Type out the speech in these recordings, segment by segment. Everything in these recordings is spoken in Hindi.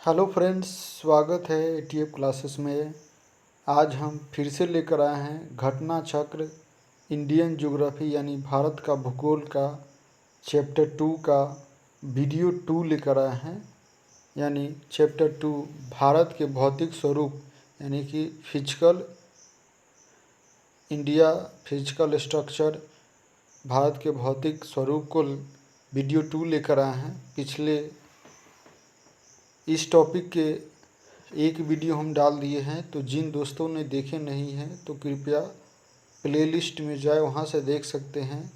हेलो फ्रेंड्स, स्वागत है एटीएफ क्लासेस में। आज हम फिर से लेकर आए हैं घटना चक्र इंडियन ज्योग्राफी यानी भारत का भूगोल का चैप्टर 2 का वीडियो 2 लेकर आए हैं। यानी चैप्टर 2 भारत के भौतिक स्वरूप यानी कि physical India physical structure, Bharat के भौतिक स्वरूप को वीडियो 2 लेकर आए हैं। पिछले इस टॉपिक के एक वीडियो हम डाल दिए हैं, तो जिन दोस्तों ने देखे नहीं हैं तो कृपया प्लेलिस्ट में जाए, वहां से देख सकते हैं,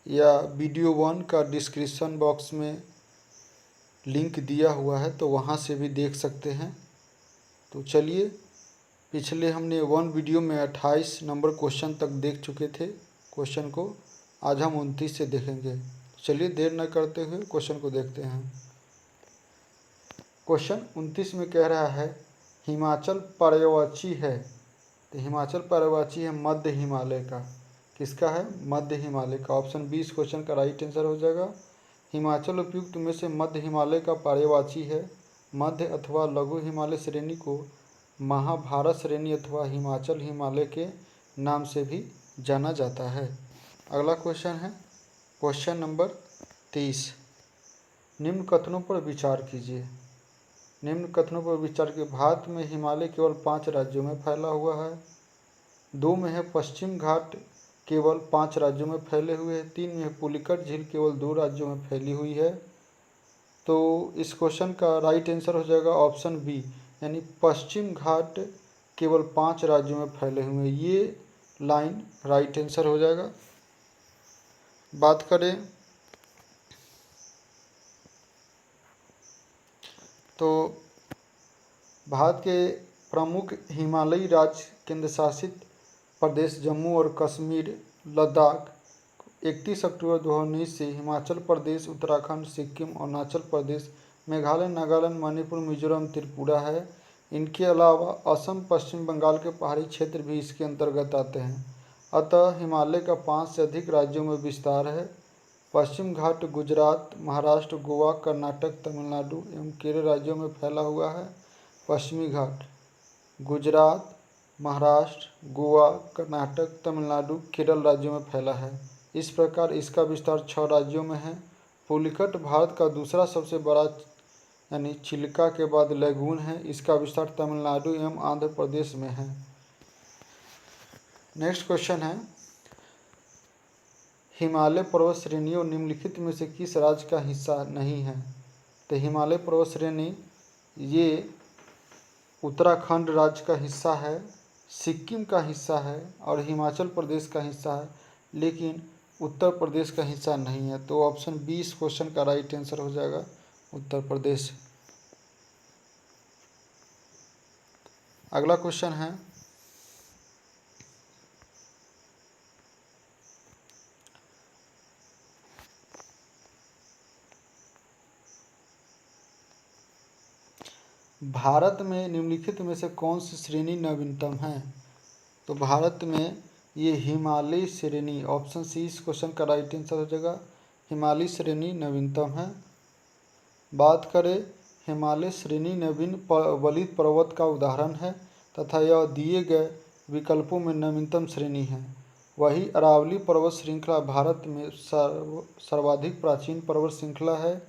या वीडियो 1 का डिस्क्रिप्शन बॉक्स में लिंक दिया हुआ है तो वहां से भी देख सकते हैं। तो चलिए, पिछले हमने 1 वीडियो में 28 नंबर क्वेश्चन तक देख चुके थे क्वेश्चन को। आज हम 29 से देखेंगे। चलिए देर न करते हुए क्वेश्चन को देखते हैं। क्वेश्चन 29 में कह रहा है हिमाचल पर्वतीय है। तो हिमाचल पर्वतीय है मध्य हिमालय का। किसका है? मध्य हिमालय का। ऑप्शन बी इस क्वेश्चन का राइट आंसर हो जाएगा। हिमाचल उपयुक्त में से मध्य हिमालय का पर्वतीय है। मध्य अथवा लघु हिमालय श्रेणी को महाभारत श्रेणी अथवा हिमाचल हिमालय के नाम से भी जाना जाता है। अगला क्वेश्चन है क्वेश्चन नंबर 30। निम्न कथनों पर विचार कीजिए। निम्न कथनों पर विचार के भारत में हिमालय केवल 5 राज्यों में फैला हुआ है। 2 में है पश्चिम घाट केवल 5 राज्यों में फैले हुए हैं। 3 में है पुलिकट झील केवल 2 राज्यों में फैली हुई है। तो इस क्वेश्चन का राइट आंसर हो जाएगा ऑप्शन बी, यानी पश्चिम घाट केवल 5 राज्यों में फैले हुए हैं। ये लाइन राइट आंसर हो जाएगा। बात करें तो भारत के प्रमुख हिमालयी राज्य केंद्र शासित प्रदेश जम्मू और कश्मीर, लद्दाख 31 अक्टूबर 2019 से हिमाचल प्रदेश, उत्तराखंड, सिक्किम, अरुणाचल प्रदेश, मेघालय, नागालैंड, मणिपुर, मिजोरम, त्रिपुरा है। इनके अलावा असम, पश्चिम बंगाल के पहाड़ी क्षेत्र भी इसके अंतर्गत आते हैं। अतः हिमालय का 5 से अधिक राज्यों में विस्तार है। पश्चिम घाट गुजरात, महाराष्ट्र, गोवा, कर्नाटक, तमिलनाडु एवं केरल राज्यों में फैला हुआ है। पश्चिमी घाट गुजरात, महाराष्ट्र, गोवा, कर्नाटक, तमिलनाडु, केरल राज्यों में फैला है। इस प्रकार इसका विस्तार 6 राज्यों में है। पुलिकट भारत का दूसरा सबसे बड़ा यानी चिल्का के बाद लैगून है। इसका विस्तार तमिलनाडु एवं आंध्र प्रदेश में है। नेक्स्ट क्वेश्चन है हिमालय पर्वत श्रेणियों निम्नलिखित में से किस राज्य का हिस्सा नहीं है? तो हिमालय पर्वत श्रेणी ये उत्तराखंड राज्य का हिस्सा है, सिक्किम का हिस्सा है और हिमाचल प्रदेश का हिस्सा है, लेकिन उत्तर प्रदेश का हिस्सा नहीं है। तो ऑप्शन बी इस क्वेश्चन का राइट आंसर हो जाएगा, उत्तर प्रदेश। अगला क्वेश्चन है भारत में निम्नलिखित में से कौन सी श्रेणी नवीनतम है? तो भारत में ये हिमालय श्रेणी, ऑप्शन सी इस क्वेश्चन का राइट आंसर हो जाएगा। हिमालय श्रेणी नवीनतम है। बात करें हिमालय श्रेणी नवीन वलित पर्वत का उदाहरण है तथा यह दिए गए विकल्पों में नवीनतम श्रेणी है। वही अरावली पर्वत श्रृंखला भारत में सर्वाधिक प्राचीन पर्वत श्रृंखला है।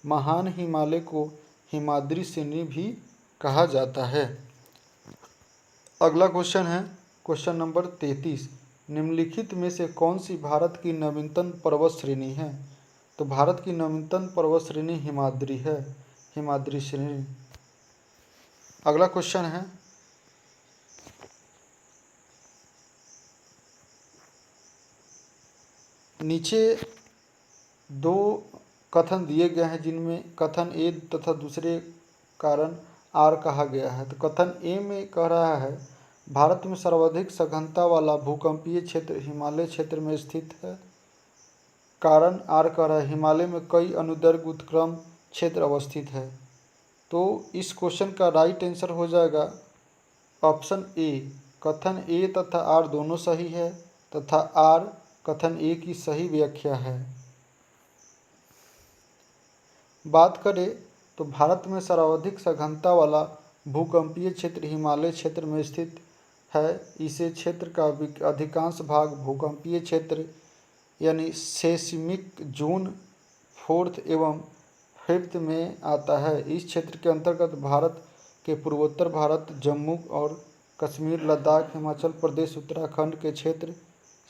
महान हिमालय को हिमाद्री श्रेणी भी कहा जाता है। अगला क्वेश्चन है क्वेश्चन नंबर 33। निम्नलिखित में से कौन सी भारत की नवीनतम पर्वत श्रेणी है? तो भारत की नवीनतम पर्वत श्रेणी हिमाद्री है, हिमाद्री श्रेणी। अगला क्वेश्चन है नीचे 2 कथन दिए गए हैं जिनमें कथन ए तथा दूसरे कारण आर कहा गया है। तो कथन ए में कह रहा है भारत में सर्वाधिक सघनता वाला भूकंपीय क्षेत्र हिमालय क्षेत्र में स्थित है। कारण आर कह रहा है हिमालय में कई अनुदैर्घ्य उत्क्रम क्षेत्र अवस्थित है। तो इस क्वेश्चन का राइट आंसर हो जाएगा ऑप्शन ए। कथन ए तथा आर दोनों सही है तथा आर कथन ए की सही व्याख्या है। बात करें तो भारत में सर्वाधिक सघनता वाला भूकंपीय क्षेत्र हिमालय क्षेत्र में स्थित है। इसे क्षेत्र का अधिकांश भाग भूकंपीय क्षेत्र यानी सेस्मिक जोन 4th एवं 5th में आता है। इस क्षेत्र के अंतर्गत भारत के पूर्वोत्तर भारत, जम्मू और कश्मीर, लद्दाख, हिमाचल प्रदेश, उत्तराखंड के क्षेत्र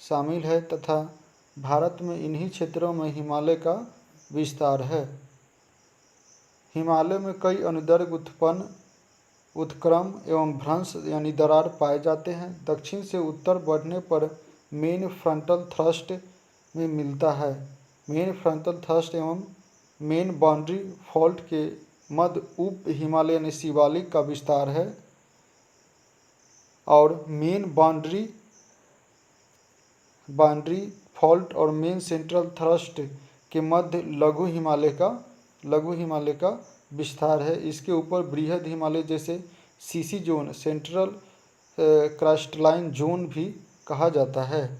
शामिल है तथा भारत में इन्हीं क्षेत्रों में हिमालय का विस्तार है। हिमालय में कई अनुदैर्घ्य उत्पन्न, उत्क्रमण एवं भ्रंश यानी दरार पाए जाते हैं। दक्षिण से उत्तर बढ़ने पर मेन फ्रंटल थ्रस्ट में मिलता है। मेन फ्रंटल थ्रस्ट एवं मेन बाउंड्री फॉल्ट के मध्य उप हिमालय यानी शिवालिक का विस्तार है और मेन बाउंड्री फॉल्ट और मेन सेंट्रल थ्रस्ट के मध्य लघु हिमालय का विस्तार है। इसके ऊपर बृहद हिमालय जैसे CC zone, central crystalline zone भी कहा जाता है।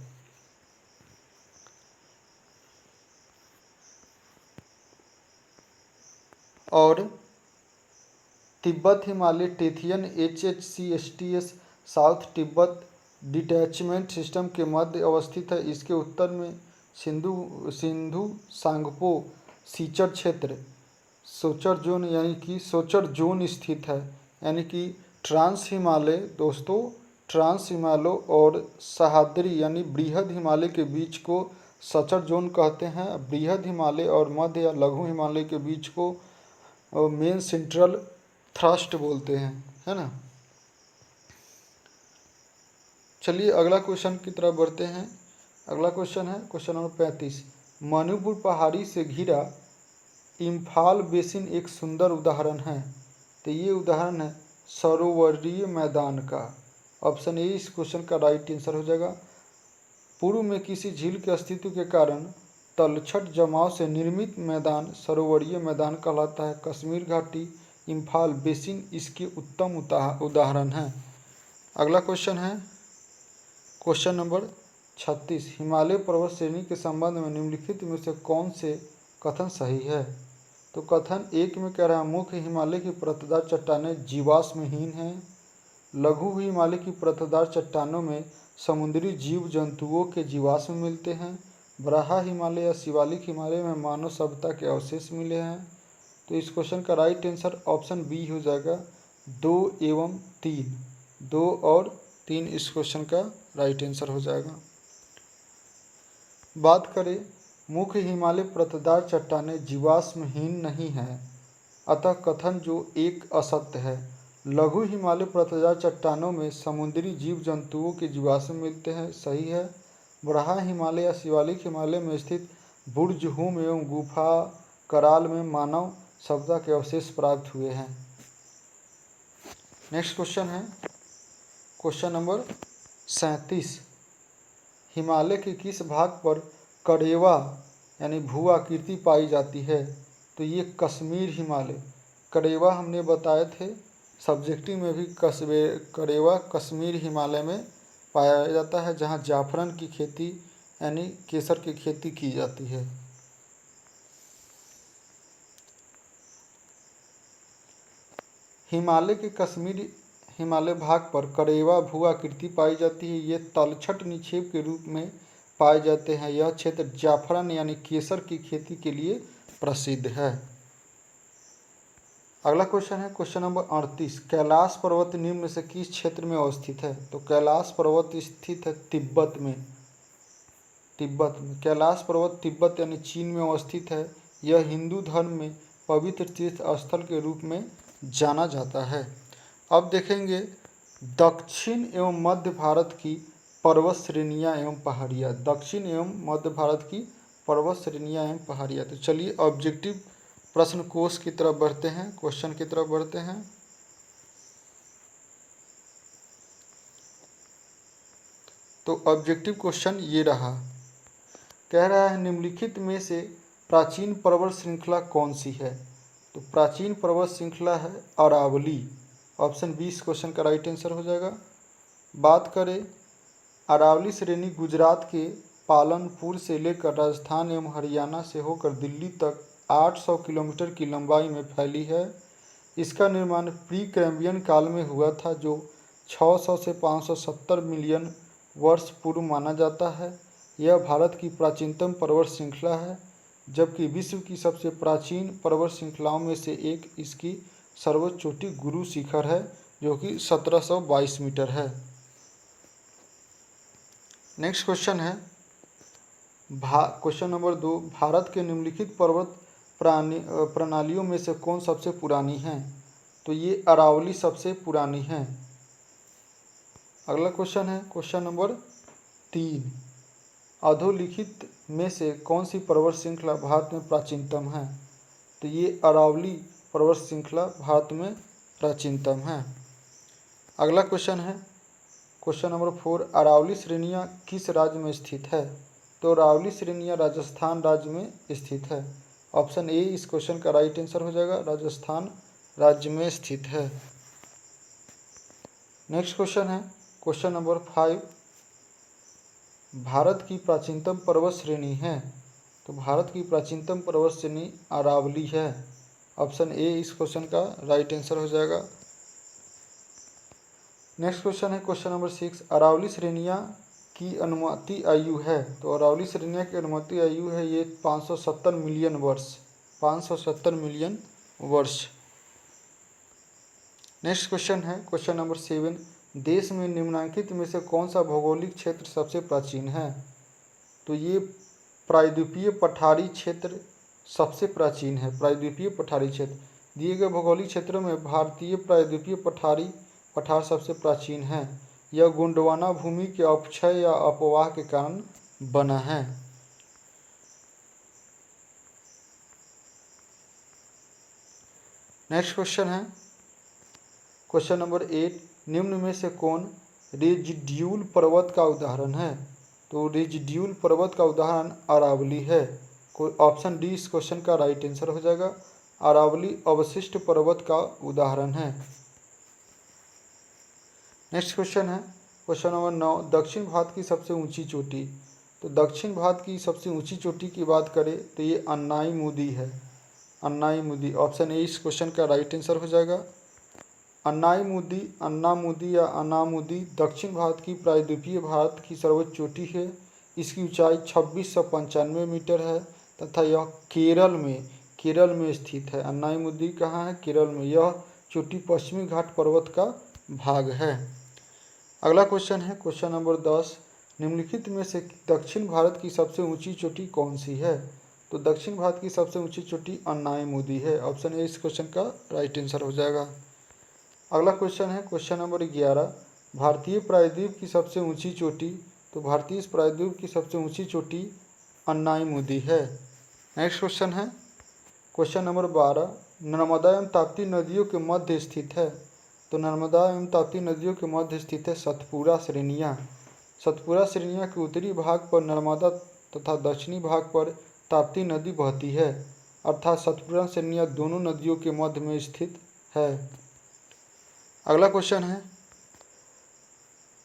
और Tibet Himalaya Tethyan HHCSTS south Tibet detachment system के मध्य अवस्थित है। इसके उत्तर में सिंधु सांगपो सीचर क्षेत्र सोचर जोन यानी कि सोचर जोन स्थित है। यानी कि ट्रांस हिमालय और सह्याद्री यानी बृहद हिमालय के बीच को सचर जोन कहते हैं। बृहद हिमालय और मध्य या लघु हिमालय के बीच को मेन सेंट्रल थ्रस्ट बोलते हैं, है ना। चलिए अगला क्वेश्चन की तरफ बढ़ते हैं। अगला क्वेश्चन है क्वेश्चन नंबर 35। मणिपुर पहाड़ी से घिरा इम्फाल बेसिन एक सुंदर उदाहरण है। तो ये उदाहरण है सरोवरीय मैदान का। ऑप्शन ए इस क्वेश्चन का राइट आंसर हो जाएगा। पूर्व में किसी झील के अस्तित्व के कारण तलछट जमाव से निर्मित मैदान सरोवरीय मैदान कहलाता है। कश्मीर घाटी, इम्फाल बेसिन इसके उत्तम उदाहरण हैं। अगला क्वेश्चन है क्वेश्चन नंबर 36। हिमालय पर्वत श्रेणी के संबंध में निम्नलिखित में से कौन से कथन सही है। तो कथन 1 में कह रहा है मुख्य हिमालय की परतदार चट्टानें जीवाश्महीन हैं। लघु हिमालय की परतदार चट्टानों में समुद्री जीव जंतुओं के जीवाश्म मिलते हैं। बराहा हिमालय या शिवालिक हिमालय में मानव सभ्यता के अवशेष मिले हैं। तो इस क्वेश्चन का राइट आंसर ऑप्शन बी हो जाएगा 2 एवं 3। 2 और 3 इस क्वेश्चन का राइट आंसर हो जाएगा। बात करें मुख्य हिमालय परतदार चट्टानें जीवाश्महीन नहीं हैं, अतः कथन जो एक असत्य है। लघु हिमालय परतदार चट्टानों में समुद्री जीव जंतुओं के जीवाश्म मिलते हैं, सही है। बराहा हिमालय या शिवालिक हिमालय में स्थित बुर्ज हुम एवं गुफा कराल में मानव सभ्यता के अवशेष प्राप्त हुए हैं। नेक्स्ट क्वेश्चन है क्वेश्चन नंबर 37। हिमालय के किस भाग पर करेवा यानी भू आकृति पाई जाती है। तो ये कश्मीर हिमालय। करेवा हमने बताए थे सब्जेक्टिव में भी करेवा कश्मीर हिमालय में पाया जाता है, जहाँ जाफरन की खेती यानी केसर की खेती की जाती है। हिमालय के कश्मीर हिमालय भाग पर करेवा भू आकृति पाई जाती है। ये तलछट निक्षेप के रूप में पाए जाते हैं। यह क्षेत्र जाफरन यानी केसर की खेती के लिए प्रसिद्ध है। अगला क्वेश्चन है क्वेश्चन नंबर 38। कैलाश पर्वत निम्न में से किस क्षेत्र में अवस्थित है। तो कैलाश पर्वत स्थित है तिब्बत में। कैलाश पर्वत तिब्बत यानी चीन में अवस्थित है। यह हिंदू धर्म में पवित्र तीर्थ स्थल के रूप में जाना जाता है। अब देखेंगे दक्षिण एवं मध्य भारत की पर्वत श्रेणियाँ एवं पहाड़ियाँ। दक्षिण एवं मध्य भारत की पर्वत श्रेणियाँ एवं पहाड़ियाँ। तो चलिए ऑब्जेक्टिव प्रश्न कोश की तरफ बढ़ते हैं, क्वेश्चन की तरफ बढ़ते हैं। तो ऑब्जेक्टिव क्वेश्चन ये रहा, कह रहा है निम्नलिखित में से प्राचीन पर्वत श्रृंखला कौन सी है। तो प्राचीन पर्वत श्रृंखला है अरावली। ऑप्शन बी इस क्वेश्चन का राइट आंसर हो जाएगा। बात करें अरावली श्रेणी गुजरात के पालनपुर से लेकर राजस्थान एवं हरियाणा से होकर दिल्ली तक 800 किलोमीटर की लंबाई में फैली है। इसका निर्माण प्री कैम्ब्रियन काल में हुआ था, जो 600 से 570 मिलियन वर्ष पूर्व माना जाता है। यह भारत की प्राचीनतम पर्वत श्रृंखला है, जबकि विश्व की सबसे प्राचीन पर्वत श्रृंखलाओं में से एक इसकी सर्वोच्च चोटी गुरु शिखर है, जो कि 1722 मीटर है। नेक्स्ट क्वेश्चन है क्वेश्चन नंबर 2, भारत के निम्नलिखित पर्वत प्रणालियों में से कौन सबसे पुरानी है? तो ये अरावली सबसे पुरानी है। अगला क्वेश्चन है क्वेश्चन नंबर 3, अधोलिखित में से कौन सी पर्वत श्रृंखला भारत में प्राचीनतम है? तो ये अरावली पर्वत श्रृंखला भारत में प्राचीनतम है। अगला क्वेश्चन है क्वेश्चन नंबर 4, अरावली श्रेणियाँ किस राज्य में स्थित है? तो अरावली श्रेणियाँ राजस्थान राज्य में स्थित है। ऑप्शन ए इस क्वेश्चन का राइट आंसर हो जाएगा, राजस्थान राज्य में स्थित है। नेक्स्ट क्वेश्चन है क्वेश्चन नंबर 5, भारत की प्राचीनतम पर्वत श्रेणी है? तो भारत की प्राचीनतम पर्वत श्रेणी अरावली है। ऑप्शन ए इस क्वेश्चन का राइट आंसर हो जाएगा। नेक्स्ट क्वेश्चन है क्वेश्चन नंबर 6, अरावली श्रेणियाँ की अनुमति आयु है? तो अरावली श्रेणियाँ की अनुमति आयु है ये 570 मिलियन वर्ष, 570 मिलियन वर्ष। नेक्स्ट क्वेश्चन है क्वेश्चन नंबर 7, देश में निम्नलिखित में से कौन सा भौगोलिक क्षेत्र सबसे प्राचीन है? तो ये प्रायद्वीपीय पठारी क्षेत्र सबसे प्राचीन है। प्रायद्वीपीय पठारी क्षेत्र दिए गए भौगोलिक क्षेत्रों में भारतीय प्रायद्वीपीय पठार सबसे प्राचीन है। यह गोंडवाना भूमि के अपक्षय या अपवाह के कारण बना है। नेक्स्ट क्वेश्चन है क्वेश्चन नंबर 8, निम्न में से कौन रेजिड्यूल पर्वत का उदाहरण है? तो रेजिड्यूल पर्वत का उदाहरण अरावली है। ऑप्शन डी इस क्वेश्चन का राइट आंसर हो जाएगा, अरावली अवशिष्ट पर्वत का उदाहरण है। नेक्स्ट क्वेश्चन है क्वेश्चन नंबर 9, दक्षिण भारत की सबसे ऊंची चोटी? तो दक्षिण भारत की सबसे ऊंची चोटी की बात करें तो ये अन्नाईमुदी है। अन्नाईमुदी ऑप्शन ए इस क्वेश्चन का राइट आंसर हो जाएगा। अन्नाईमुदी, अन्नामुदी या अनामुदी दक्षिण भारत की प्रायद्वीपीय भारत की सर्वोच्च चोटी है। इसकी ऊंचाई 2695 मीटर है तथा यह केरल में स्थित है। अन्नाईमुदी कहाँ है? केरल में। यह चोटी पश्चिमी घाट पर्वत का भाग है। अगला क्वेश्चन है क्वेश्चन नंबर 10, निम्नलिखित में से दक्षिण भारत की सबसे ऊंची चोटी कौन सी है? तो दक्षिण भारत की सबसे ऊंची चोटी अन्नाईमुदी है। ऑप्शन ए इस क्वेश्चन का राइट आंसर हो जाएगा। अगला क्वेश्चन है क्वेश्चन नंबर 11, भारतीय प्रायद्वीप की सबसे ऊंची चोटी? तो भारतीय प्रायद्वीप की सबसे ऊंची चोटी अन्नाईमुदी है। नेक्स्ट क्वेश्चन है क्वेश्चन नंबर 12, नर्मदा एवं ताप्ती नदियों के मध्य स्थित है? तो नर्मदा एवं ताप्ती नदियों के मध्य स्थित है सतपुरा श्रेणियाँ। सतपुरा श्रेणियाँ के उत्तरी भाग पर नर्मदा तथा दक्षिणी भाग पर ताप्ती नदी बहती है, अर्थात सतपुरा श्रेणियाँ दोनों नदियों के मध्य में स्थित है। अगला क्वेश्चन है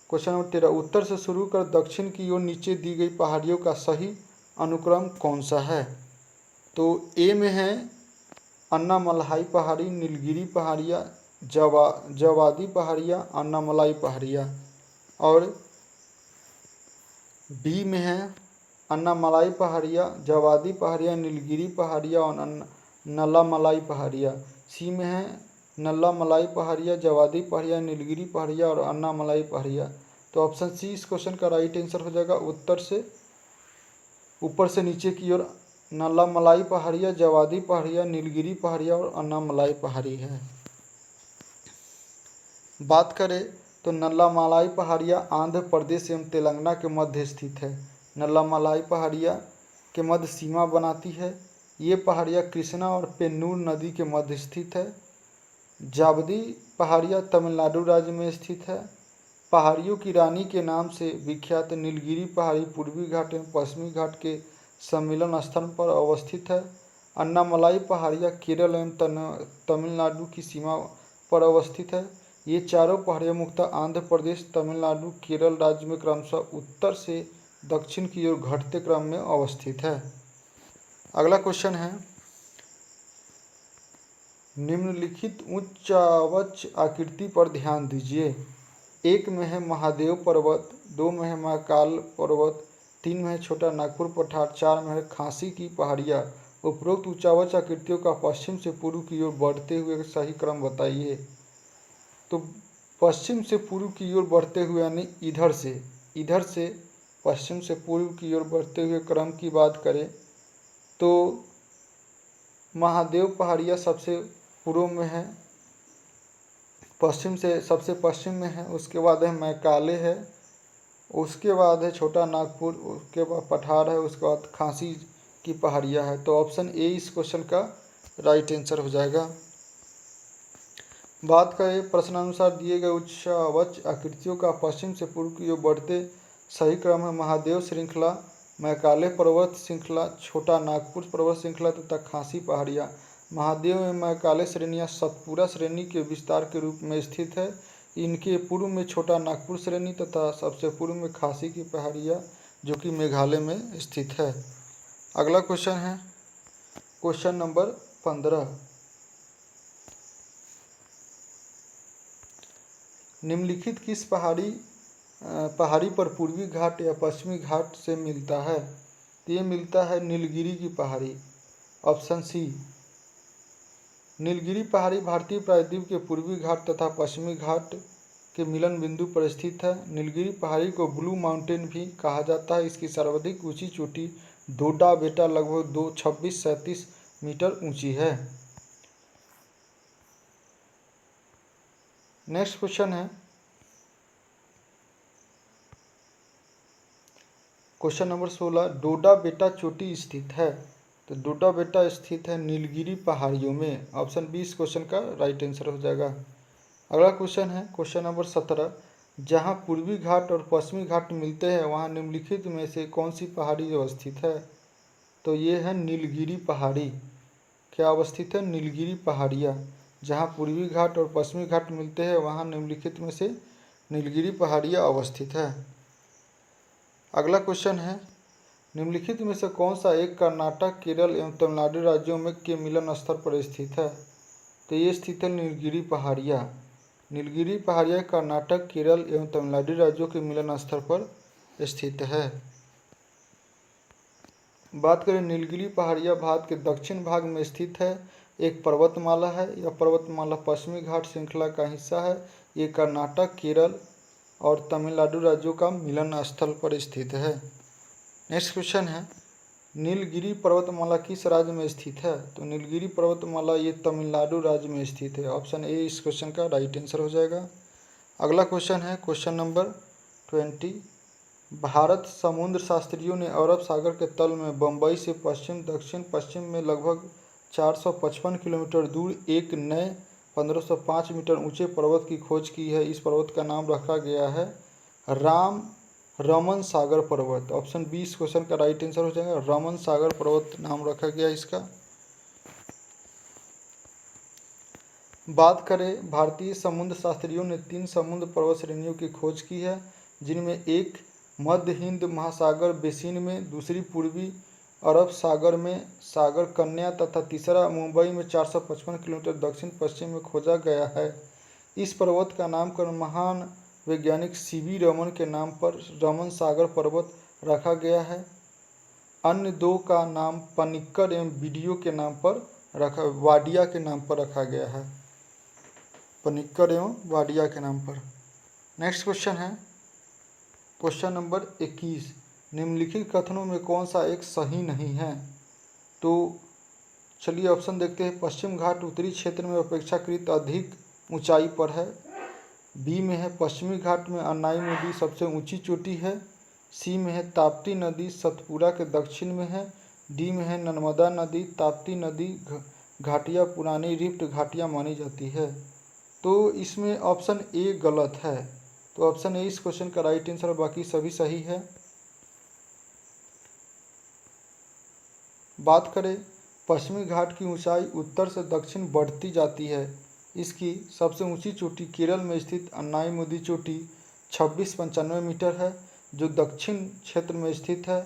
क्वेश्चन नंबर 13, उत्तर से शुरू कर दक्षिण की ओर नीचे दी गई पहाड़ियों का सही अनुक्रम कौन सा है? तो ए में है अन्नामलाई पहाड़ी, नीलगिरी पहाड़ियाँ, जवादी पहाड़ियाँ, अन्नामलाई पहाड़ियाँ। और बी में है अन्नामलाई पहाड़ियाँ, जवादी पहाड़ियाँ, नीलगिरी पहाड़ियाँ और नल्लामलाई पहाड़ियाँ। सी में है नल्लामलाई पहाड़ियाँ, जवादी पहाड़ियाँ, नीलगिरी पहाड़ियाँ और अन्नामलाई पहाड़ियाँ। तो ऑप्शन सी इस क्वेश्चन का राइट आंसर हो जाएगा, उत्तर से ऊपर से नीचे की ओर नल्लामलाई पहाड़ियाँ, जवादी पहाड़ियाँ, नीलगिरी पहाड़ियाँ और अन्नामलाई पहाड़ी है। बात करें तो नल्लामलाई पहाड़ियाँ आंध्र प्रदेश एवं तेलंगाना के मध्य स्थित है। नल्लामलाई पहाड़ियाँ के मध्य सीमा बनाती है। ये पहाड़ियाँ कृष्णा और पेन्नूर नदी के मध्य स्थित है। जावदी पहाड़ियाँ तमिलनाडु राज्य में स्थित है। पहाड़ियों की रानी के नाम से विख्यात नीलगिरी पहाड़ी पूर्वी घाट एवं पश्चिमी घाट के सम्मिलन स्थल पर अवस्थित है। अन्नामलाई पहाड़ियाँ केरल एवं तमिलनाडु की सीमा पर अवस्थित है। ये चारों पहाड़ियाँ मुख्यतः आंध्र प्रदेश, तमिलनाडु, केरल राज्य में क्रमशः उत्तर से दक्षिण की ओर घटते क्रम में अवस्थित है। अगला क्वेश्चन है निम्नलिखित उच्चावच आकृति पर ध्यान दीजिए। एक में है महादेव पर्वत, दो में है महाकाल पर्वत, तीन में है छोटा नागपुर पठार, चार में है खांसी की पहाड़ियाँ। उपरोक्त उच्चावच आकृतियों का पश्चिम से पूर्व की ओर बढ़ते हुए सही क्रम बताइए। तो पश्चिम से पूर्व की ओर बढ़ते हुए यानी इधर से पश्चिम से पूर्व की ओर बढ़ते हुए क्रम की बात करें तो महादेव पहाड़ियाँ सबसे पूर्व में है, पश्चिम से सबसे पश्चिम में है। उसके बाद है मैकाले है, उसके बाद है छोटा नागपुर, उसके बाद पठार है, उसके बाद खांसी की पहाड़ियाँ है। तो ऑप्शन ए इस क्वेश्चन का राइट आंसर हो जाएगा। बात करें प्रश्नानुसार दिए गए उच्चावच आकृतियों का पश्चिम से पूर्व की ओर बढ़ते सही क्रम है महादेव श्रृंखला, मैकाले पर्वत श्रृंखला, छोटा नागपुर पर्वत श्रृंखला तथा खांसी पहाड़ियाँ। महादेव एवं मैकाले श्रेणियाँ सतपुरा श्रेणी के विस्तार के रूप में स्थित है। इनके पूर्व में छोटा नागपुर श्रेणी तथा सबसे पूर्व में खांसी की पहाड़ियाँ जो कि मेघालय में स्थित है। अगला क्वेश्चन है क्वेश्चन नंबर 15। निम्नलिखित किस पहाड़ी पर पूर्वी घाट या पश्चिमी घाट से मिलता है? तो ये मिलता है नीलगिरी की पहाड़ी। Option C. नीलगिरी पहाड़ी भारतीय प्रायद्वीप के पूर्वी घाट तथा पश्चिमी घाट के मिलन बिंदु पर स्थित है। नीलगिरी पहाड़ी को ब्लू माउंटेन भी कहा जाता है। इसकी सर्वाधिक ऊंची चोटी डोडा बेटा लगभग 2637 मीटर ऊंची है। नेक्स्ट क्वेश्चन है क्वेश्चन नंबर 16। डोडा बेटा चोटी स्थित है, तो डोडा बेटा स्थित है नीलगिरी पहाड़ियों में। ऑप्शन बी इस क्वेश्चन का राइट आंसर हो जाएगा। अगला क्वेश्चन है क्वेश्चन नंबर 17। जहां पूर्वी घाट और पश्चिमी घाट मिलते हैं वहां निम्नलिखित में से कौन सी पहाड़ी अवस्थित है? तो ये है नीलगिरी पहाड़ी। क्या अवस्थित है? नीलगिरी पहाड़ियाँ। जहाँ पूर्वी घाट और पश्चिमी घाट मिलते हैं वहाँ निम्नलिखित में से नीलगिरी पहाड़ियाँ अवस्थित है। अगला क्वेश्चन है निम्नलिखित में से कौन सा एक कर्नाटक, केरल एवं तमिलनाडु राज्यों में के मिलन स्थल पर स्थित है? तो ये स्थित है नीलगिरी पहाड़ियाँ। नीलगिरी पहाड़ियाँ कर्नाटक, केरल एवं तमिलनाडु राज्यों के मिलन स्थल पर स्थित है। बात करें नीलगिरी पहाड़ियाँ भारत के दक्षिण भाग में स्थित है। एक पर्वतमाला है। यह पर्वतमाला पश्चिमी घाट श्रृंखला का हिस्सा है। ये कर्नाटक, केरल और तमिलनाडु राज्यों का मिलन स्थल पर स्थित है। नेक्स्ट क्वेश्चन है नीलगिरी पर्वतमाला किस राज्य में स्थित है? तो नीलगिरी पर्वतमाला ये तमिलनाडु राज्य में स्थित है। ऑप्शन ए इस क्वेश्चन का राइट आंसर हो जाएगा। अगला क्वेश्चन है क्वेश्चन नंबर 20। भारत समुद्र शास्त्रियों ने अरब सागर के तल में बंबई से पश्चिम दक्षिण पश्चिम में लगभग 455 किलोमीटर दूर एक नए 1505 मीटर ऊंचे पर्वत की खोज की है। इस पर्वत का नाम रखा गया है रमन सागर पर्वत। ऑप्शन बी इस क्वेश्चन का राइट आंसर हो जाएगा। रमन सागर पर्वत नाम रखा गया इसका। बात करें भारतीय समुद्र शास्त्रियों ने 3 समुद्र पर्वत श्रेणियों की खोज की है, जिनमें एक मध्य हिंद महासागर बेसिन में, दूसरी पूर्वी अरब सागर में सागर कन्या तथा तीसरा मुंबई में 455 किलोमीटर दक्षिण पश्चिम में खोजा गया है। इस पर्वत का नामकरण महान वैज्ञानिक सीवी रमन के नाम पर रमन सागर पर्वत रखा गया है। अन्य दो का नाम पनिक्कर एवं वीडियो के नाम पर वाडिया के नाम पर रखा गया है। पनिक्कर एवं वाडिया के नाम पर। नेक्स्ट क्वेश्चन है क्वेश्चन नंबर 21। निम्नलिखित कथनों में कौन सा एक सही नहीं है? तो चलिए ऑप्शन देखते हैं। पश्चिम घाट उत्तरी क्षेत्र में अपेक्षाकृत अधिक ऊंचाई पर है। बी में है पश्चिमी घाट में अन्नाई नदी सबसे ऊंची चोटी है। सी में है ताप्ती नदी सतपुरा के दक्षिण में है। डी में है नर्मदा नदी। ताप्ती नदी घाटियाँ पुरानी रिफ्ट घाटियाँ मानी जाती है। तो इसमें ऑप्शन ए गलत है। तो ऑप्शन ए इस क्वेश्चन का राइट आंसर और बाकी सभी सही है। बात करें पश्चिमी घाट की ऊंचाई उत्तर से दक्षिण बढ़ती जाती है। इसकी सबसे ऊंची चोटी केरल में स्थित अन्नाईमुदी चोटी 2695 मीटर है, जो दक्षिण क्षेत्र में स्थित है।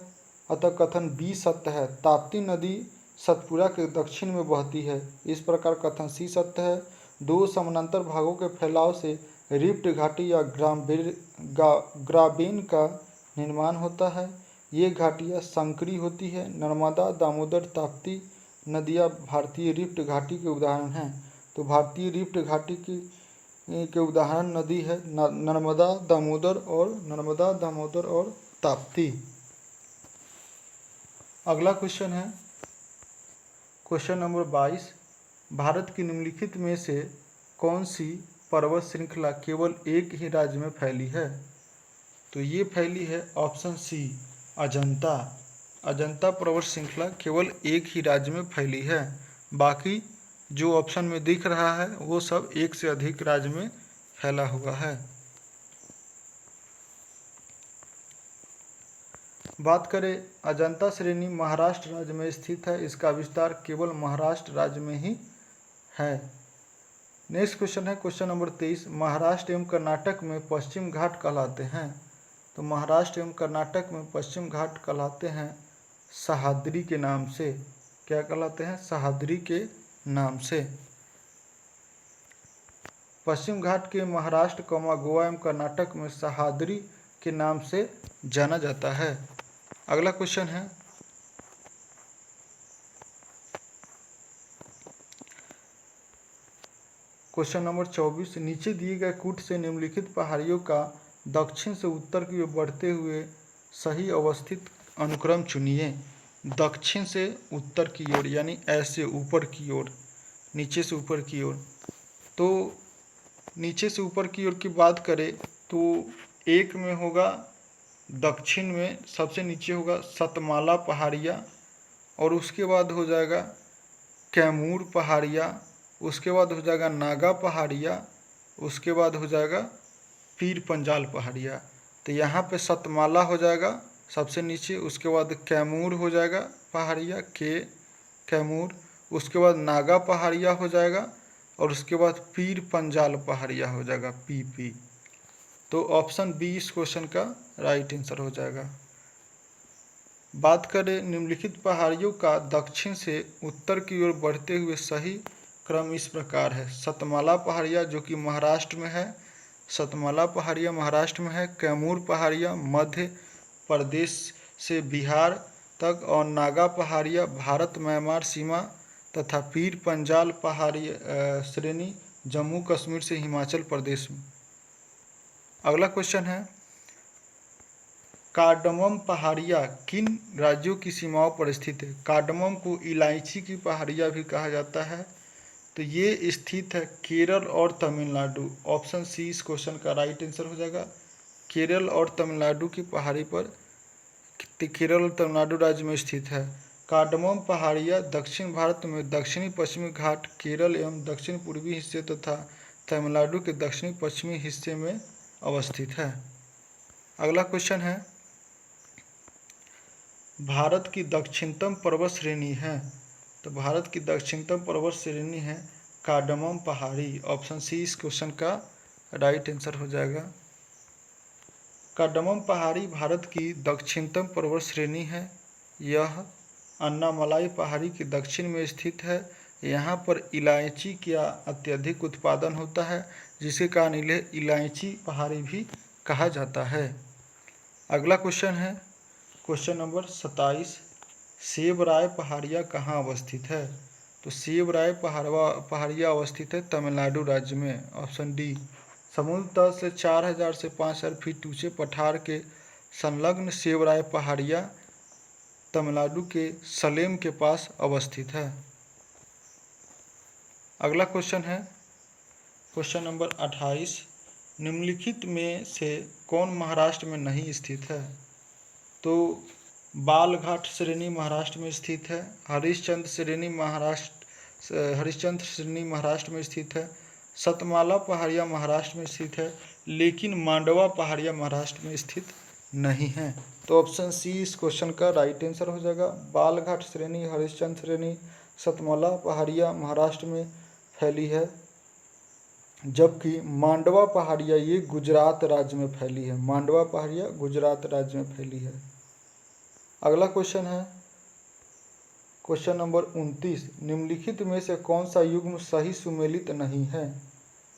अतः कथन बी सत्य है। ताप्ती नदी सतपुरा के दक्षिण में बहती है। इस प्रकार कथन सी सत्य है। 2 समानांतर भागों के फैलाव से रिफ्ट घाटी या ग्राबेन का निर्माण होता है। ये घाटियाँ संकरी होती है। नर्मदा, दामोदर, ताप्ती नदियाँ भारतीय रिफ्ट घाटी के उदाहरण हैं। तो भारतीय रिफ्ट घाटी के उदाहरण नदी है नर्मदा, दामोदर और ताप्ती। अगला क्वेश्चन है क्वेश्चन नंबर 22। भारत की निम्नलिखित में से कौन सी पर्वत श्रृंखला केवल एक ही राज्य में फैली है? तो ये फैली है ऑप्शन सी अजंता। अजंता पर्वत श्रृंखला केवल एक ही राज्य में फैली है। बाकी जो ऑप्शन में दिख रहा है वो सब एक से अधिक राज्य में फैला हुआ है। बात करें अजंता श्रेणी महाराष्ट्र राज्य में स्थित है। इसका विस्तार केवल महाराष्ट्र राज्य में ही है। नेक्स्ट क्वेश्चन है क्वेश्चन नंबर 23। महाराष्ट्र एवं कर्नाटक में पश्चिम घाट कहलाते हैं। तो महाराष्ट्र एवं कर्नाटक में पश्चिम घाट कहलाते हैं सह्याद्री के नाम से। क्या कहलाते हैं? सह्याद्री के नाम से। पश्चिम घाट के महाराष्ट्र, गोवा एवं कर्नाटक में सह्याद्री के नाम से जाना जाता है। अगला क्वेश्चन है क्वेश्चन नंबर 24। नीचे दिए गए कूट से निम्नलिखित पहाड़ियों का दक्षिण से उत्तर की ओर बढ़ते हुए सही अवस्थित अनुक्रम चुनिए। दक्षिण से उत्तर की ओर यानी ऐसे ऊपर की ओर, नीचे से ऊपर की ओर। तो नीचे से ऊपर की ओर की बात करें तो एक में होगा दक्षिण में सबसे नीचे होगा सतमाला पहाड़ियाँ, और उसके बाद हो जाएगा कैमूर पहाड़ियाँ, उसके बाद हो जाएगा नागा पहाड़ियाँ, उसके बाद हो जाएगा पीर पंजाल पहाड़ियाँ। तो यहाँ पे सतमाला हो जाएगा सबसे नीचे, उसके बाद कैमूर हो जाएगा पहाड़ियाँ के कैमूर, उसके बाद नागा पहाड़ियाँ हो जाएगा, और उसके बाद पीर पंजाल पहाड़ियाँ हो जाएगा पी। तो ऑप्शन बी इस क्वेश्चन का राइट आंसर हो जाएगा। बात करें निम्नलिखित पहाड़ियों का दक्षिण से उत्तर की ओर बढ़ते हुए सही क्रम इस प्रकार है। सतमाला पहाड़ियाँ जो कि महाराष्ट्र में है, सतमाला पहाड़ियाँ महाराष्ट्र में है, कैमूर पहाड़ियाँ मध्य प्रदेश से बिहार तक, और नागा पहाड़ियाँ भारत म्यांमार सीमा तथा पीर पंजाल पहाड़ी श्रेणी जम्मू कश्मीर से हिमाचल प्रदेश में। अगला क्वेश्चन है कार्डमम पहाड़ियाँ किन राज्यों की सीमाओं पर स्थित है? कार्डमम को इलायची की पहाड़ियाँ भी कहा जाता है। तो ये स्थित है केरल और तमिलनाडु। ऑप्शन सी इस क्वेश्चन का राइट आंसर हो जाएगा। केरल और तमिलनाडु की पहाड़ी पर, केरल और तमिलनाडु राज्य में स्थित है। कार्डमम पहाड़ियाँ दक्षिण भारत में दक्षिणी पश्चिमी घाट, केरल एवं दक्षिण पूर्वी हिस्से तथा तमिलनाडु के दक्षिणी पश्चिमी हिस्से में अवस्थित है। अगला क्वेश्चन है भारत की दक्षिणतम पर्वत श्रेणी है। तो भारत की दक्षिणतम पर्वत श्रेणी है कार्डमम पहाड़ी। ऑप्शन सी इस क्वेश्चन का राइट आंसर हो जाएगा। कार्डमम पहाड़ी भारत की दक्षिणतम पर्वत श्रेणी है। यह अन्नामलाई पहाड़ी के दक्षिण में स्थित है। यहाँ पर इलायची का अत्यधिक उत्पादन होता है, जिसके कारण इन्हें इलायची पहाड़ी भी कहा जाता है। अगला क्वेश्चन है क्वेश्चन नंबर 27। सेबराय पहाड़ियाँ कहाँ अवस्थित है? तो सेबराय पहाड़ियाँ अवस्थित है तमिलनाडु राज्य में। Option D. समुद्र तल से 4000 से 5000 फीट ऊंचे पठार के संलग्न सेबराय पहाड़ियाँ तमिलनाडु के सलेम के पास अवस्थित है। अगला क्वेश्चन है क्वेश्चन नंबर 28। निम्नलिखित में से कौन महाराष्ट्र में नहीं स्थित है? तो बालघाट श्रेणी महाराष्ट्र में स्थित है। हरिश्चंद्र श्रेणी महाराष्ट्र में स्थित है। सतमाला पहाड़ियाँ महाराष्ट्र में स्थित है, लेकिन मांडवा पहाड़ियाँ महाराष्ट्र में स्थित नहीं हैं। तो ऑप्शन सी इस क्वेश्चन का राइट आंसर हो जाएगा। बालघाट श्रेणी, हरिश्चंद्र श्रेणी, सतमाला पहाड़ियाँ महाराष्ट्र में फैली है, जबकि मांडवा पहाड़ियाँ ये गुजरात राज्य में फैली है। मांडवा पहाड़ियाँ गुजरात राज्य में फैली है। अगला क्वेश्चन है क्वेश्चन नंबर 29, निम्नलिखित में से कौन सा युग्म सही सुमेलित नहीं है?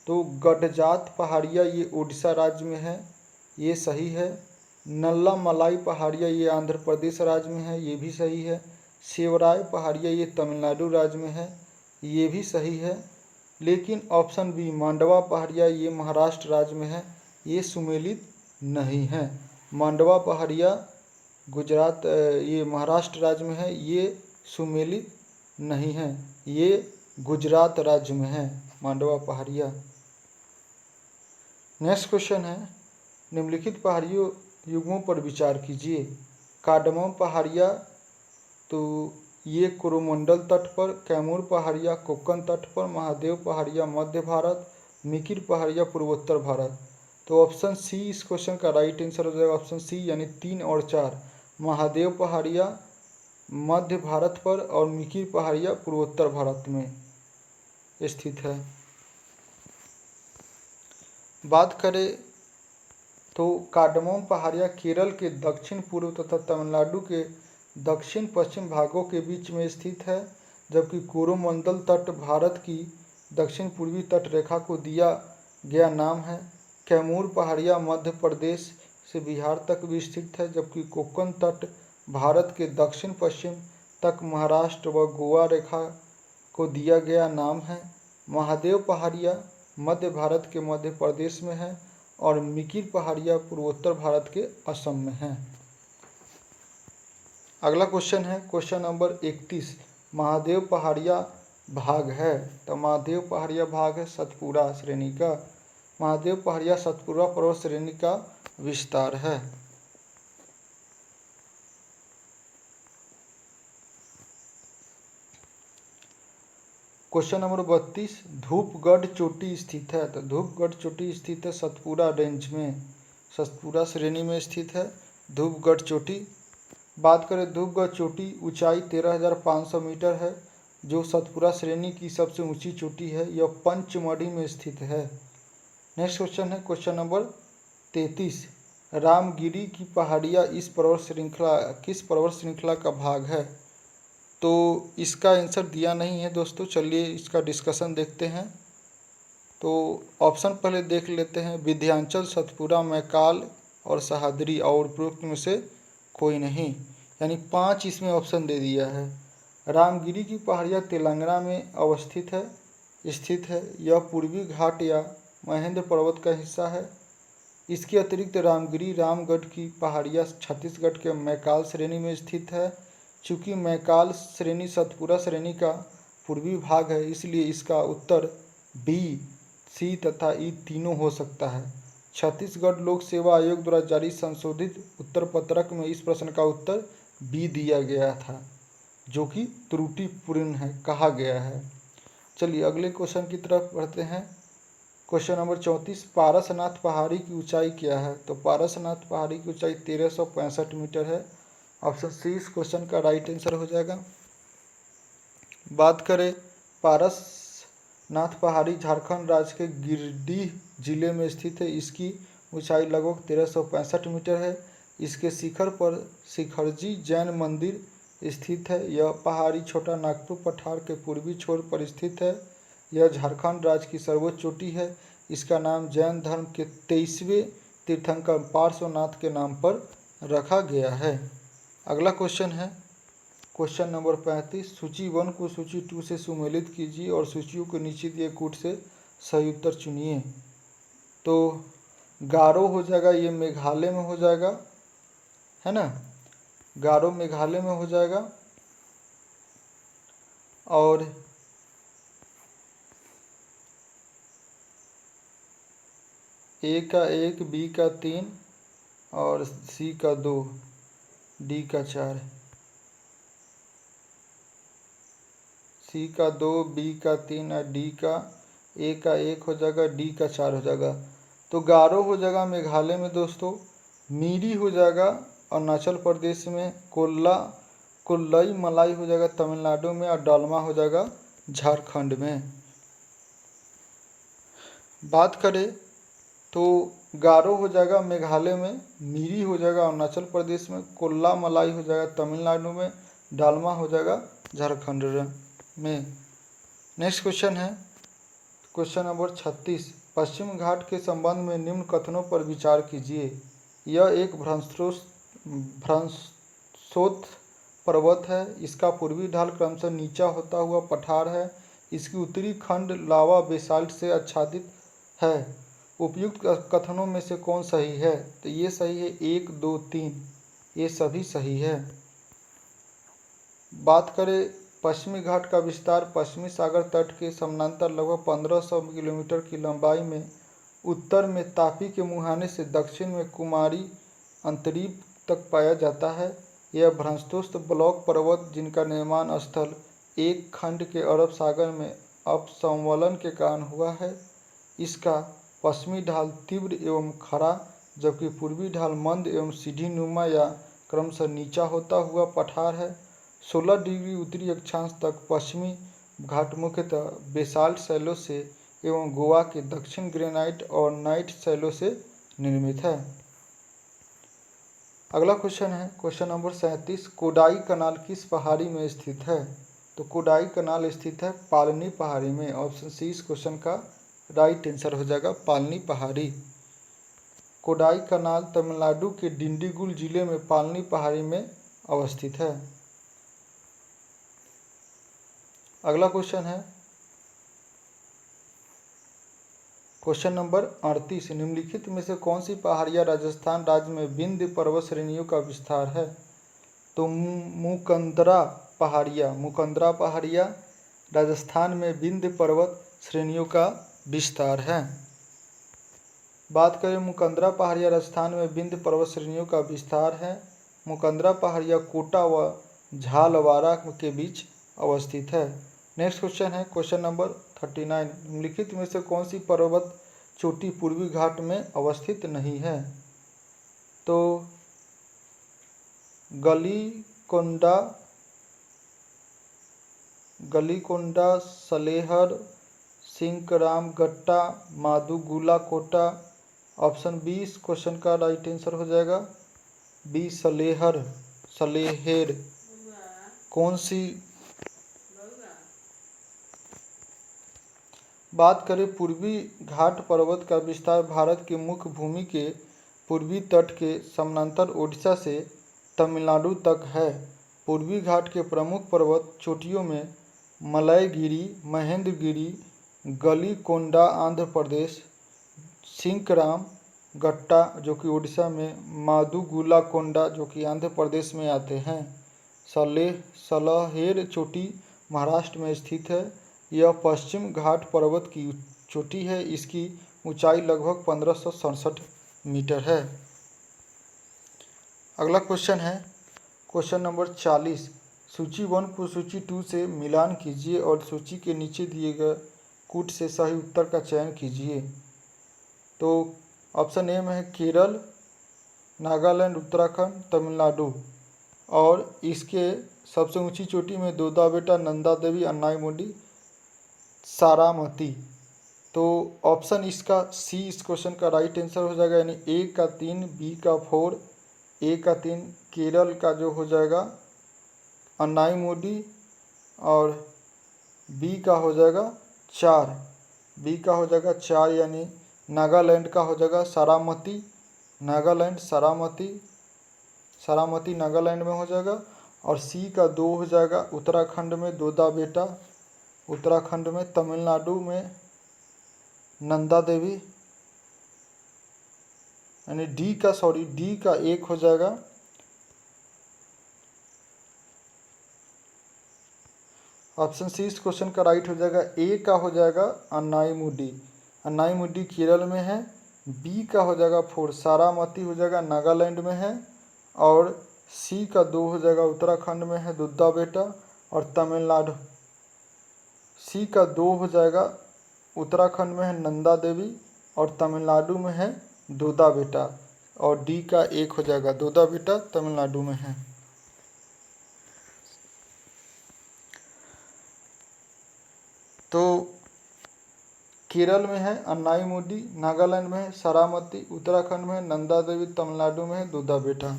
तो गडजात पहाड़िया ये उड़ीसा राज्य में है, ये सही है। नल्ला मलाई पहाड़िया ये आंध्र प्रदेश राज्य में है, ये भी सही है। सेवराय पहाड़िया ये तमिलनाडु राज्य में है, ये भी सही है। लेकिन ऑप्शन बी मांडवा पहाड़िया ये महाराष्ट्र राज्य में है, ये सुमेलित नहीं है। मांडवा पहाड़िया गुजरात ये महाराष्ट्र राज्य में है, ये सुमेलित नहीं है, ये गुजरात राज्य में है मांडवा पहाड़िया। नेक्स्ट क्वेश्चन है, निम्नलिखित पहाड़ियों युग्मों पर विचार कीजिए। कार्डमम पहाड़िया तो ये कोरोमंडल तट पर, कैमूर पहाड़िया कोंकण तट पर, महादेव पहाड़िया मध्य भारत, मिकिर पहाड़िया पूर्वोत्तर भारत। तो ऑप्शन सी इस क्वेश्चन का राइट आंसर हो जाएगा, ऑप्शन सी यानी 3 और 4। महादेव पहाड़िया मध्य भारत पर और मिकिर पहाड़िया पूर्वोत्तर भारत में स्थित है। बात करें तो कार्डमम पहाड़िया केरल के दक्षिण पूर्व तथा तमिलनाडु के दक्षिण पश्चिम भागों के बीच में स्थित है, जबकि कोरोमंडल तट भारत की दक्षिण पूर्वी तट रेखा को दिया गया नाम है। कैमूर पहाड़िया मध्य प्रदेश से बिहार तक भी स्थित है, जबकि कोंकण तट भारत के दक्षिण पश्चिम तक महाराष्ट्र व गोवा रेखा को दिया गया नाम है। महादेव पहाड़िया मध्य भारत के मध्य प्रदेश में है और मिकिर पहाड़िया पूर्वोत्तर भारत के असम में है। अगला क्वेश्चन है क्वेश्चन नंबर 31, महादेव पहाड़िया भाग है। तो महादेव पहाड़िया भाग है सतपुड़ा श्रेणी का। महादेव पहाड़िया सतपुड़ा पर्वत श्रेणी का विस्तार है। क्वेश्चन नंबर 32, धूपगढ़ चोटी स्थित है। तो धूपगढ़ चोटी स्थित है सतपुड़ा रेंज में, सतपुड़ा श्रेणी में स्थित है धूपगढ़ चोटी। बात करें धूपगढ़ चोटी ऊंचाई 13,500 मीटर है, जो सतपुड़ा श्रेणी की सबसे ऊंची चोटी है। यह पंचमढ़ी में स्थित है। नेक्स्ट क्वेश्चन है क्वेश्चन नंबर 33, रामगिरी की पहाड़ियाँ किस पर्वत श्रृंखला का भाग है? तो इसका आंसर दिया नहीं है दोस्तों, चलिए इसका डिस्कशन देखते हैं। तो ऑप्शन पहले देख लेते हैं, विंध्याचल, सतपुड़ा, मैकाल और सह्याद्री और उपरोक्त में से कोई नहीं, यानी 5 इसमें ऑप्शन दे दिया है। रामगिरी की पहाड़ियाँ तेलंगाना में स्थित है। यह पूर्वी घाट या महेंद्र पर्वत का हिस्सा है। इसके अतिरिक्त रामगिरी रामगढ़ की पहाड़ियाँ छत्तीसगढ़ के मैकाल श्रेणी में स्थित है। चूँकि मैकाल श्रेणी सतपुड़ा श्रेणी का पूर्वी भाग है, इसलिए इसका उत्तर बी, सी तथा ई तीनों हो सकता है। छत्तीसगढ़ लोक सेवा आयोग द्वारा जारी संशोधित उत्तर पत्रक में इस प्रश्न का उत्तर बी दिया गया था, जो कि त्रुटिपूर्ण है कहा गया है। चलिए अगले क्वेश्चन की तरफ बढ़ते हैं। क्वेश्चन नंबर 34, पारसनाथ पहाड़ी की ऊंचाई क्या है? तो पारसनाथ पहाड़ी की ऊंचाई 1365 मीटर है। ऑप्शन सी इस क्वेश्चन का राइट आंसर हो जाएगा। बात करें पारसनाथ पहाड़ी झारखंड राज्य के गिरिडीह जिले में स्थित है। इसकी ऊंचाई लगभग 1365 मीटर है। इसके शिखर पर शिखरजी जैन मंदिर स्थित है। यह पहाड़ी छोटा नागपुर पठार के पूर्वी छोर पर स्थित है। यह झारखंड राज्य की सर्वोच्च चोटी है। इसका नाम जैन धर्म के 23वें तीर्थंकर पार्श्वनाथ के नाम पर रखा गया है। अगला क्वेश्चन है क्वेश्चन नंबर 35, सूची 1 को सूची 2 से सुमेलित कीजिए और सूचियों के नीचे दिए कूट से सही उत्तर चुनिए। तो गारो हो जाएगा, ये मेघालय में हो जाएगा, है ना, गारो मेघालय में हो जाएगा। और ए का 1, बी का 3 और सी का 2, डी का 4। सी का 2, बी का 3 और डी का ए का 1 हो जाएगा, डी का 4 हो जाएगा। तो गारो हो जाएगा मेघालय में दोस्तों, मीरी हो जाएगा अरुणाचल प्रदेश में, कोल्लई मलाई हो जाएगा तमिलनाडु में और डालमा हो जाएगा झारखंड में। बात करें तो गारो हो जाएगा मेघालय में, मीरी हो जाएगा अरुणाचल प्रदेश में, कोल्ला मलाई हो जाएगा तमिलनाडु में, डालमा हो जाएगा झारखंड में। नेक्स्ट क्वेश्चन है क्वेश्चन नंबर 36। पश्चिम घाट के संबंध में निम्न कथनों पर विचार कीजिए। यह एक भ्रंशोत्थ पर्वत है। इसका पूर्वी ढाल क्रमशः नीचा होता हुआ पठार है। इसकी उत्तरी खंड लावा बेसाल्ट से आच्छादित है। उपयुक्त कथनों में से कौन सही है? तो ये सही है 1, 2, 3, ये सभी सही है। बात करें पश्चिमी घाट का विस्तार पश्चिमी सागर तट के समानांतर लगभग 1500 किलोमीटर की लंबाई में उत्तर में तापी के मुहाने से दक्षिण में कुमारी अंतरीप तक पाया जाता है। यह भ्रंशोत्थ ब्लॉक पर्वत जिनका निर्माण स्थल एक खंड के अरब सागर में अपसंवलन के कारण हुआ है। इसका पश्चिमी ढाल तीव्र एवं खड़ा जबकि पूर्वी ढाल मंद एवं सीढ़ीनुमा या क्रमशः नीचा होता हुआ पठार है। 16 डिग्री उत्तरी अक्षांश तक पश्चिमी घाट मुख्यतः बेसाल्ट शैलों से एवं गोवा के दक्षिण ग्रेनाइट और नाइट शैलों से निर्मित है। अगला क्वेश्चन है क्वेश्चन नंबर 37। कोडाई कनाल किस पहाड़ी में स्थित है? तो कोडाई कनाल स्थित है पालनी पहाड़ी में। ऑप्शन सी इस क्वेश्चन का राइट आंसर हो जाएगा, पालनी पहाड़ी। कोडाई कनाल तमिलनाडु के डिंडीगुल जिले में पालनी पहाड़ी में अवस्थित है। अगला क्वेश्चन है क्वेश्चन नंबर 38। निम्नलिखित में से कौन सी पहाड़ियाँ राजस्थान राज्य में विंध्य पर्वत श्रेणियों का विस्तार है? तो मुकंदरा पहाड़ियाँ राजस्थान में विंध्य पर्वत श्रेणियों का विस्तार है। बात करें मुकंदरा पहाड़ियाँ राजस्थान में विंध्य पर्वत श्रेणियों का विस्तार है। मुकंदरा पहाड़ियाँ कोटा व झालवाड़ा के बीच अवस्थित है। नेक्स्ट क्वेश्चन है क्वेश्चन नंबर 39। निम्नलिखित में से कौन सी पर्वत चोटी पूर्वी घाट में अवस्थित नहीं है? तो गलीकोंडा, सलेहर, सिंकरामगट्टा, मादुगुला कोटा। ऑप्शन बी इस क्वेश्चन का राइट आंसर हो जाएगा, बी सलेहेर। कौन सी? बात करें पूर्वी घाट पर्वत का विस्तार भारत के मुख्य भूमि के पूर्वी तट के समानांतर ओडिशा से तमिलनाडु तक है। पूर्वी घाट के प्रमुख पर्वत चोटियों में मलयगिरी, महेंद्रगिरी, गलीकोंडा आंध्र प्रदेश, सिंकराम गट्टा जो कि उड़ीसा में, मादुगुला कोंडा जो कि आंध्र प्रदेश में आते हैं। सलेहेर चोटी महाराष्ट्र में स्थित है। यह पश्चिम घाट पर्वत की चोटी है। इसकी ऊंचाई लगभग 1567 मीटर है। अगला क्वेश्चन है क्वेश्चन नंबर 40। सूची 1 को सूची 2 से मिलान कीजिए और सूची के नीचे दिए गए कूट से सही उत्तर का चयन कीजिए। तो ऑप्शन ए में है केरल, नागालैंड, उत्तराखंड, तमिलनाडु। और इसके सबसे ऊंची चोटी में दोदा बेटा, नंदा देवी, अन्नाईमुडी, सारामती। तो ऑप्शन इसका सी इस क्वेश्चन का राइट आंसर हो जाएगा, यानी ए का 3, बी का 4, ए का 3 केरल का जो हो जाएगा अन्नाईमुडी और बी का हो जाएगा 4, बी का हो जाएगा 4 यानी नागालैंड का हो जाएगा सारामती, सारामती नागालैंड में हो जाएगा। और सी का 2 हो जाएगा उत्तराखंड में दोदा बेटा, उत्तराखंड में, तमिलनाडु में नंदा देवी, यानी डी का 1 हो जाएगा। ऑप्शन सी इस क्वेश्चन का राइट हो जाएगा, ए का हो जाएगा अन्नाईमुडी केरल में है। बी का हो जाएगा 4 सारामती हो जाएगा नागालैंड में है। और सी का 2 हो जाएगा उत्तराखंड में है दुद्धा बेटा। और तमिलनाडु सी का 2 हो जाएगा उत्तराखंड में है नंदा देवी और तमिलनाडु में है दोदा बेटा। और डी का 1 हो जाएगा दोदा बेटा तमिलनाडु में है। तो केरल में है अन्नाईमुडी, नागालैंड में है सारामती, उत्तराखंड में है नंदा देवी, तमिलनाडु में है दोदा बेटा।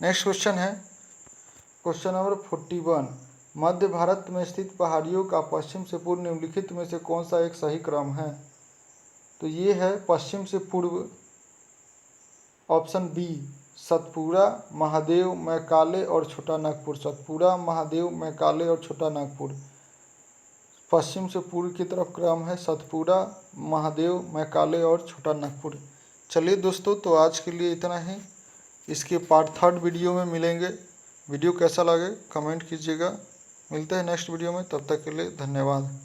नेक्स्ट क्वेश्चन है क्वेश्चन नंबर 41। मध्य भारत में स्थित पहाड़ियों का पश्चिम से पूर्व निम्नलिखित में से कौन सा एक सही क्रम है? तो ये है पश्चिम से पूर्व, ऑप्शन बी, सतपुड़ा, महादेव, मैकाले और छोटा नागपुर। सतपुड़ा, महादेव, मैकाले और छोटा नागपुर। पश्चिम से पूर्व की तरफ क्रम है सतपुड़ा, महादेव, मैकाले और छोटा नागपुर। चलिए दोस्तों, तो आज के लिए इतना ही। इसके पार्ट 3 वीडियो में मिलेंगे। वीडियो कैसा लगे कमेंट कीजिएगा। मिलते हैं नेक्स्ट वीडियो में, तब तक के लिए धन्यवाद।